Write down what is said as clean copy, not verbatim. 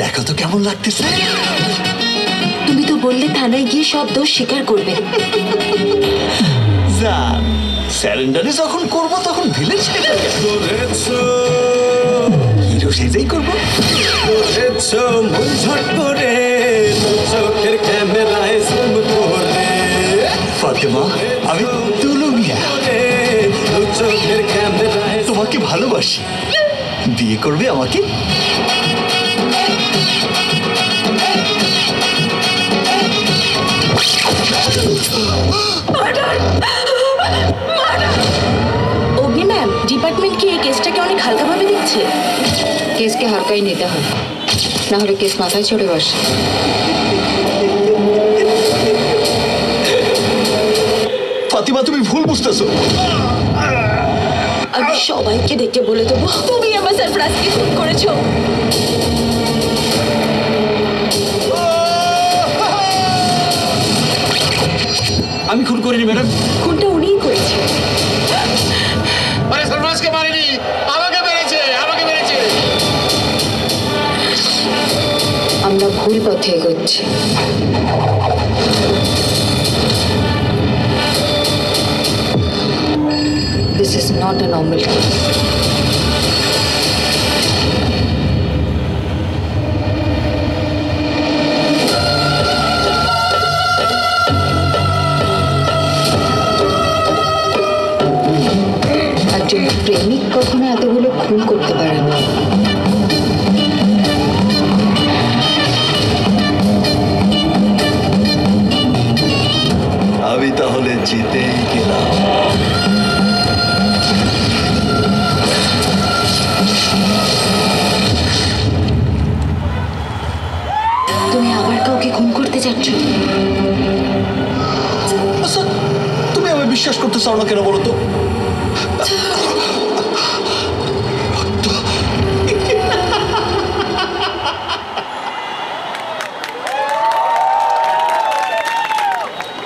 দেখো তো কেমন লাগতেছে। তুমি তো বললে থানায় গিয়ে সব দোষ স্বীকার করবে। জান, স্যারেন্ডারে যখন করবো তখন ভিলেজ হিরো সেজেই করবো। ফাতেমা, আমি তুলু মিয়া, তোমাকে ভালোবাসি। বিয়ে করবে আমাকে? অগ্নি ম্যাম, ডিপার্টমেন্ট কি এই কেসটাকে অনেক হালকাভাবে দিচ্ছে? কেসকে হালকাই নিতে হয়, না হলে কেস মাথায় চড়ে বসে। ফাতিমা, তুমি ভুল বুঝতেছো। আমি সবাইকে ডেকে বলে দেবো তুমি আমার সারফরাজকে খুন করেছো। আমি খুন করিনি ম্যাডাম। খুনটা উনিই করেছে। আরে সারফরাজকে মারিনি, আমাকে মেরেছে, আমাকে মেরেছে। আমরা ভুল পথে এগোচ্ছি। This is not a normal case. একজন প্রেমিক কখনো এতগুলো খুন করতে পারে না। আমি তাহলে জিতেই গেলাম। তুমি আবার কাউকে খুন করতে চাচ্ছ? আচ্ছা, তুমি আমায় বিশ্বাস করতে চাও না কেন বলো তো?